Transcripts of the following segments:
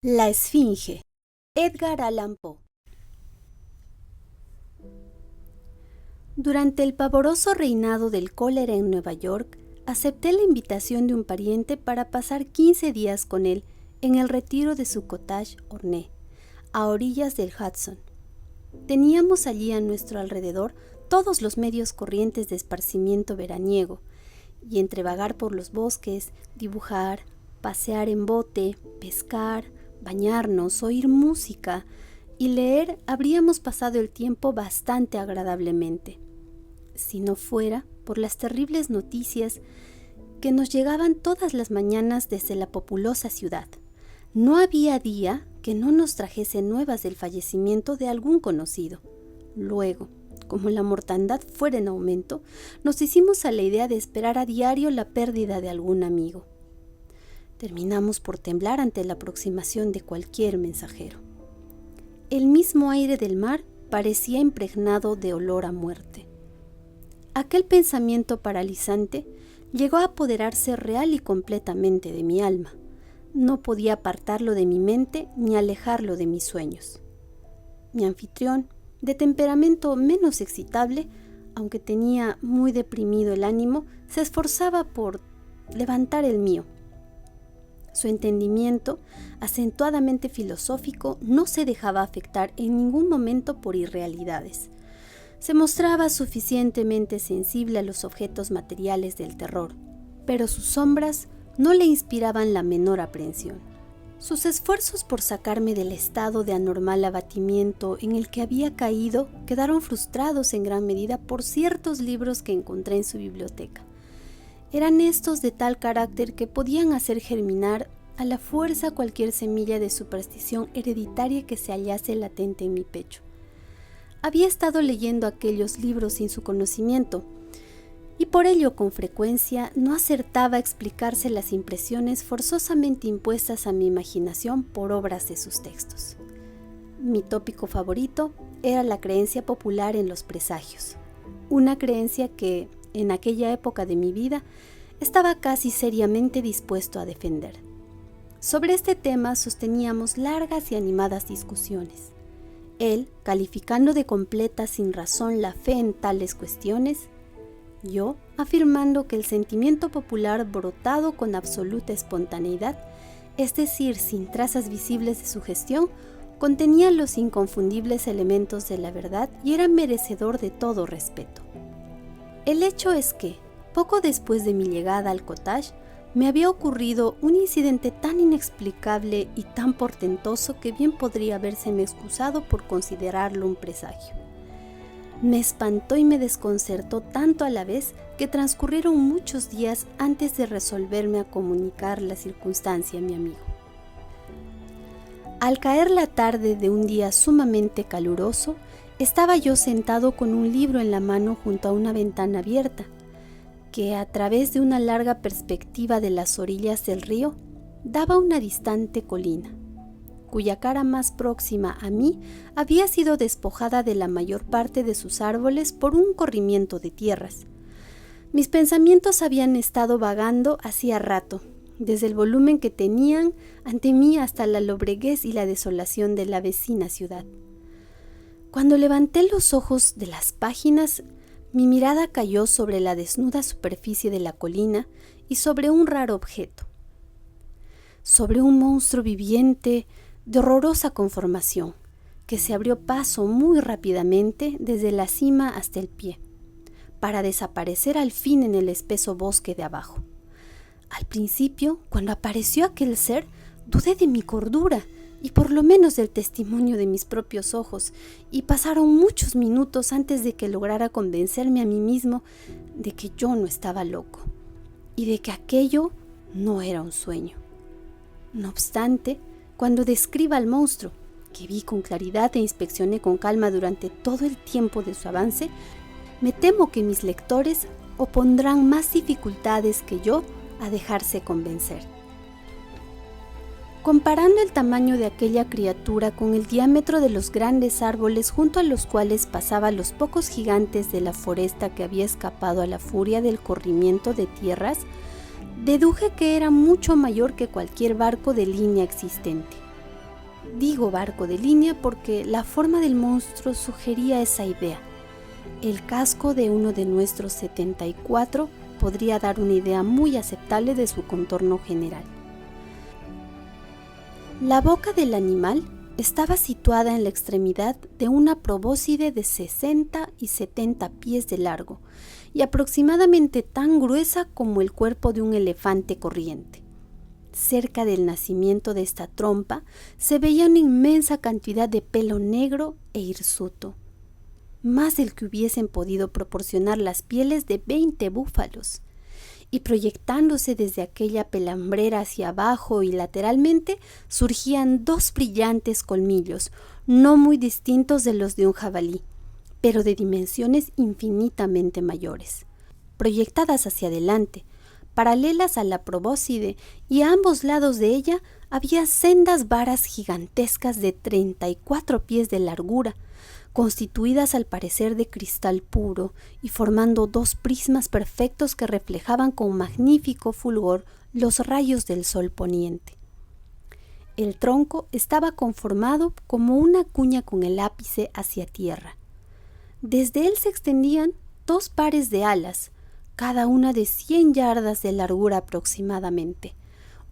La Esfinge, Edgar Allan Poe. Durante el pavoroso reinado del cólera en Nueva York, acepté la invitación de un pariente para pasar 15 días con él en el retiro de su cottage Ornée, a orillas del Hudson. Teníamos allí a nuestro alrededor todos los medios corrientes de esparcimiento veraniego, y entre vagar por los bosques, dibujar, pasear en bote, pescar, bañarnos, oír música y leer, habríamos pasado el tiempo bastante agradablemente, si no fuera por las terribles noticias que nos llegaban todas las mañanas desde la populosa ciudad. No había día que no nos trajese nuevas del fallecimiento de algún conocido. Luego, como la mortandad fuera en aumento, nos hicimos a la idea de esperar a diario la pérdida de algún amigo. Terminamos por temblar ante la aproximación de cualquier mensajero. El mismo aire del mar parecía impregnado de olor a muerte. Aquel pensamiento paralizante llegó a apoderarse real y completamente de mi alma. No podía apartarlo de mi mente ni alejarlo de mis sueños. Mi anfitrión, de temperamento menos excitable, aunque tenía muy deprimido el ánimo, se esforzaba por levantar el mío. Su entendimiento, acentuadamente filosófico, no se dejaba afectar en ningún momento por irrealidades. Se mostraba suficientemente sensible a los objetos materiales del terror, pero sus sombras no le inspiraban la menor aprehensión. Sus esfuerzos por sacarme del estado de anormal abatimiento en el que había caído quedaron frustrados en gran medida por ciertos libros que encontré en su biblioteca. Eran estos de tal carácter que podían hacer germinar a la fuerza cualquier semilla de superstición hereditaria que se hallase latente en mi pecho. Había estado leyendo aquellos libros sin su conocimiento, y por ello con frecuencia no acertaba a explicarse las impresiones forzosamente impuestas a mi imaginación por obras de sus textos. Mi tópico favorito era la creencia popular en los presagios, una creencia que, en aquella época de mi vida, estaba casi seriamente dispuesto a defender. Sobre este tema sosteníamos largas y animadas discusiones. Él, calificando de completa sin razón la fe en tales cuestiones, yo afirmando que el sentimiento popular brotado con absoluta espontaneidad, es decir, sin trazas visibles de sugestión, contenía los inconfundibles elementos de la verdad y era merecedor de todo respeto. El hecho es que, poco después de mi llegada al cottage, me había ocurrido un incidente tan inexplicable y tan portentoso que bien podría habérseme excusado por considerarlo un presagio. Me espantó y me desconcertó tanto a la vez que transcurrieron muchos días antes de resolverme a comunicar la circunstancia a mi amigo. Al caer la tarde de un día sumamente caluroso, estaba yo sentado con un libro en la mano junto a una ventana abierta, que a través de una larga perspectiva de las orillas del río daba una distante colina, cuya cara más próxima a mí había sido despojada de la mayor parte de sus árboles por un corrimiento de tierras. Mis pensamientos habían estado vagando hacía rato, desde el volumen que tenían ante mí hasta la lobreguez y la desolación de la vecina ciudad. Cuando levanté los ojos de las páginas, mi mirada cayó sobre la desnuda superficie de la colina y sobre un raro objeto, sobre un monstruo viviente de horrorosa conformación, que se abrió paso muy rápidamente desde la cima hasta el pie, para desaparecer al fin en el espeso bosque de abajo. Al principio, cuando apareció aquel ser, dudé de mi cordura y por lo menos del testimonio de mis propios ojos, y pasaron muchos minutos antes de que lograra convencerme a mí mismo de que yo no estaba loco y de que aquello no era un sueño. No obstante, cuando describa al monstruo, que vi con claridad e inspeccioné con calma durante todo el tiempo de su avance, me temo que mis lectores opondrán más dificultades que yo a dejarse convencer. Comparando el tamaño de aquella criatura con el diámetro de los grandes árboles junto a los cuales pasaban los pocos gigantes de la foresta que había escapado a la furia del corrimiento de tierras, deduje que era mucho mayor que cualquier barco de línea existente. Digo barco de línea porque la forma del monstruo sugería esa idea. El casco de uno de nuestros 74 podría dar una idea muy aceptable de su contorno general. La boca del animal estaba situada en la extremidad de una probóscide de 60 y 70 pies de largo y aproximadamente tan gruesa como el cuerpo de un elefante corriente. Cerca del nacimiento de esta trompa se veía una inmensa cantidad de pelo negro e hirsuto, más del que hubiesen podido proporcionar las pieles de 20 búfalos, y proyectándose desde aquella pelambrera hacia abajo y lateralmente surgían 2 brillantes colmillos, no muy distintos de los de un jabalí, pero de dimensiones infinitamente mayores. Proyectadas hacia adelante, paralelas a la probóscide, y a ambos lados de ella había sendas varas gigantescas de 34 pies de largura, constituidas al parecer de cristal puro y formando 2 prismas perfectos que reflejaban con magnífico fulgor los rayos del sol poniente. El tronco estaba conformado como una cuña con el ápice hacia tierra. Desde él se extendían 2 pares de alas, cada una de 100 yardas de largura aproximadamente,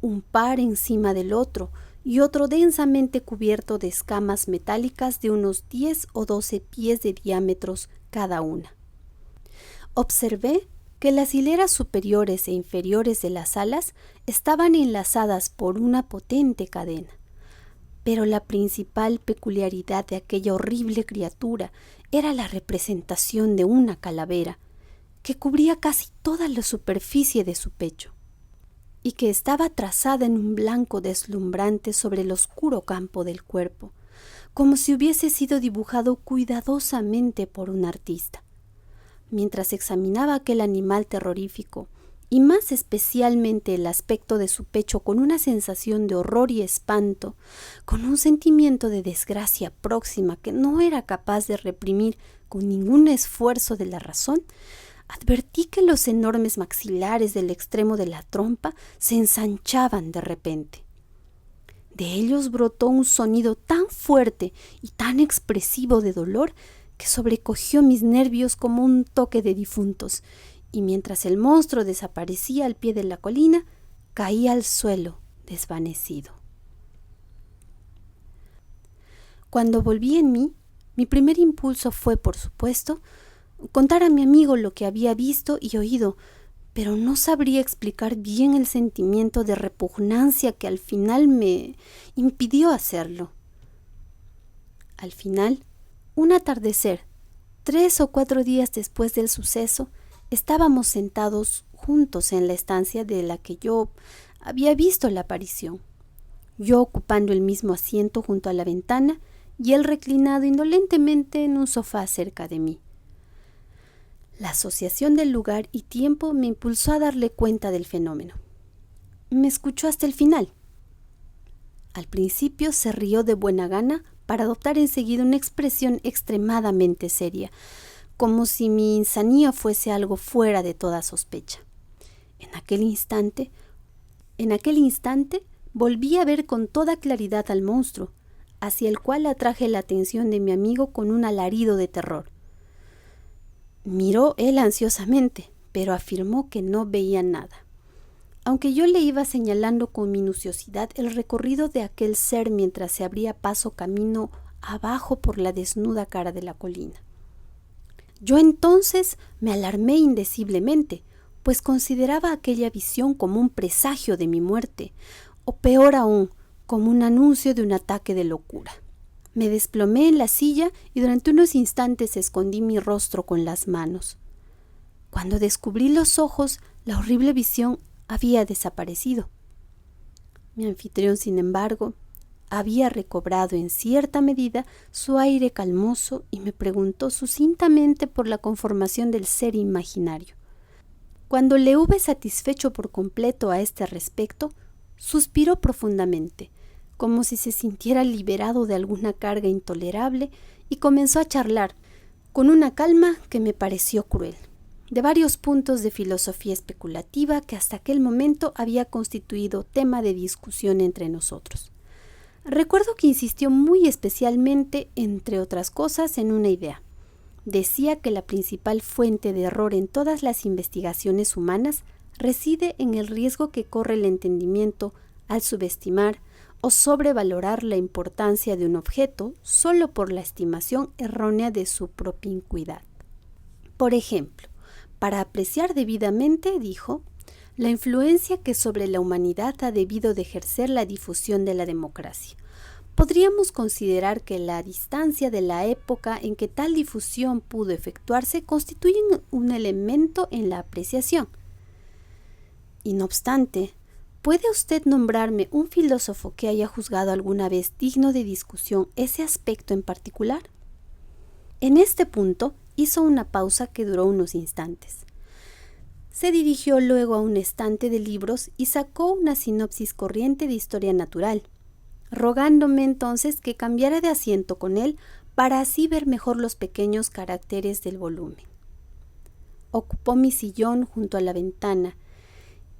un par encima del otro y otro densamente cubierto de escamas metálicas de unos 10 o 12 pies de diámetros cada una. Observé que las hileras superiores e inferiores de las alas estaban enlazadas por una potente cadena, pero la principal peculiaridad de aquella horrible criatura era la representación de una calavera, que cubría casi toda la superficie de su pecho, y que estaba trazada en un blanco deslumbrante sobre el oscuro campo del cuerpo, como si hubiese sido dibujado cuidadosamente por un artista. Mientras examinaba aquel animal terrorífico, y más especialmente el aspecto de su pecho con una sensación de horror y espanto, con un sentimiento de desgracia próxima que no era capaz de reprimir con ningún esfuerzo de la razón, advertí que los enormes maxilares del extremo de la trompa se ensanchaban de repente. De ellos brotó un sonido tan fuerte y tan expresivo de dolor que sobrecogió mis nervios como un toque de difuntos, y mientras el monstruo desaparecía al pie de la colina, caí al suelo desvanecido. Cuando volví en mí, mi primer impulso fue, por supuesto, contar a mi amigo lo que había visto y oído, pero no sabría explicar bien el sentimiento de repugnancia que al final me impidió hacerlo. Al final, un atardecer, 3 o 4 días después del suceso, estábamos sentados juntos en la estancia de la que yo había visto la aparición, yo ocupando el mismo asiento junto a la ventana y él reclinado indolentemente en un sofá cerca de mí. La asociación del lugar y tiempo me impulsó a darle cuenta del fenómeno. Me escuchó hasta el final. Al principio se rió de buena gana para adoptar enseguida una expresión extremadamente seria, como si mi insanía fuese algo fuera de toda sospecha. En aquel instante volví a ver con toda claridad al monstruo, hacia el cual atraje la atención de mi amigo con un alarido de terror. Miró él ansiosamente, pero afirmó que no veía nada, aunque yo le iba señalando con minuciosidad el recorrido de aquel ser mientras se abría paso camino abajo por la desnuda cara de la colina. Yo entonces me alarmé indeciblemente, pues consideraba aquella visión como un presagio de mi muerte, o peor aún, como un anuncio de un ataque de locura. Me desplomé en la silla y durante unos instantes escondí mi rostro con las manos. Cuando descubrí los ojos, la horrible visión había desaparecido. Mi anfitrión, sin embargo, había recobrado en cierta medida su aire calmoso y me preguntó sucintamente por la conformación del ser imaginario. Cuando le hube satisfecho por completo a este respecto, suspiró profundamente, como si se sintiera liberado de alguna carga intolerable, y comenzó a charlar, con una calma que me pareció cruel, de varios puntos de filosofía especulativa que hasta aquel momento había constituido tema de discusión entre nosotros. Recuerdo que insistió muy especialmente, entre otras cosas, en una idea. Decía que la principal fuente de error en todas las investigaciones humanas reside en el riesgo que corre el entendimiento al subestimar o sobrevalorar la importancia de un objeto solo por la estimación errónea de su propincuidad. Por ejemplo, para apreciar debidamente, dijo, la influencia que sobre la humanidad ha debido de ejercer la difusión de la democracia, podríamos considerar que la distancia de la época en que tal difusión pudo efectuarse constituye un elemento en la apreciación. Y no obstante, ¿puede usted nombrarme un filósofo que haya juzgado alguna vez digno de discusión ese aspecto en particular? En este punto hizo una pausa que duró unos instantes. Se dirigió luego a un estante de libros y sacó una sinopsis corriente de historia natural, rogándome entonces que cambiara de asiento con él para así ver mejor los pequeños caracteres del volumen. Ocupó mi sillón junto a la ventana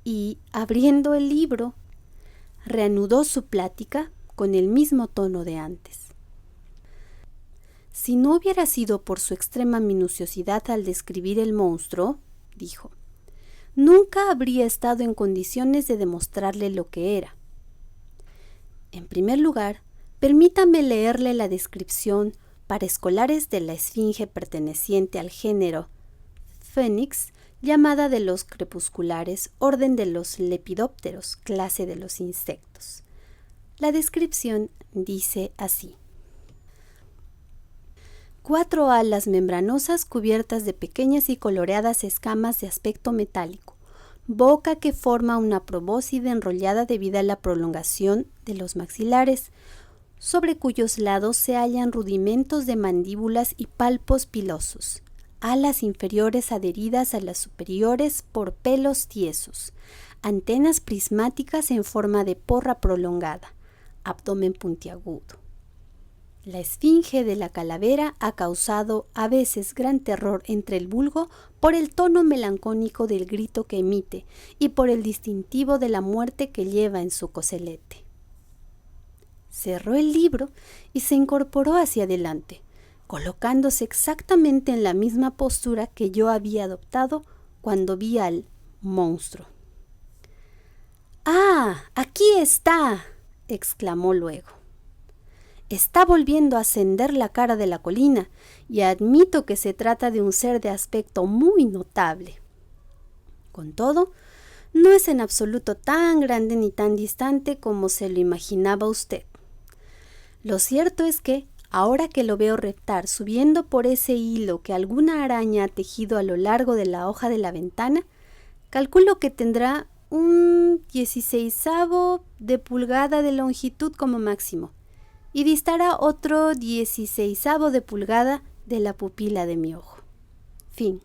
y, abriendo el libro, reanudó su plática con el mismo tono de antes. Si no hubiera sido por su extrema minuciosidad al describir el monstruo, dijo, nunca habría estado en condiciones de demostrarle lo que era. En primer lugar, permítame leerle la descripción para escolares de la esfinge perteneciente al género Phoenix, llamada de los crepusculares, orden de los lepidópteros, clase de los insectos. La descripción dice así: 4 alas membranosas cubiertas de pequeñas y coloreadas escamas de aspecto metálico, boca que forma una probóscide enrollada debido a la prolongación de los maxilares, sobre cuyos lados se hallan rudimentos de mandíbulas y palpos pilosos, alas inferiores adheridas a las superiores por pelos tiesos, antenas prismáticas en forma de porra prolongada, abdomen puntiagudo. La esfinge de la calavera ha causado a veces gran terror entre el vulgo por el tono melancólico del grito que emite y por el distintivo de la muerte que lleva en su coselete. Cerró el libro y se incorporó hacia adelante, colocándose exactamente en la misma postura que yo había adoptado cuando vi al monstruo. ¡Ah! ¡Aquí está!, exclamó luego. Está volviendo a ascender la cara de la colina y admito que se trata de un ser de aspecto muy notable. Con todo, no es en absoluto tan grande ni tan distante como se lo imaginaba usted. Lo cierto es que, ahora que lo veo reptar subiendo por ese hilo que alguna araña ha tejido a lo largo de la hoja de la ventana, calculo que tendrá un 16avo de pulgada de longitud como máximo, y distará otro 16avo de pulgada de la pupila de mi ojo. Fin.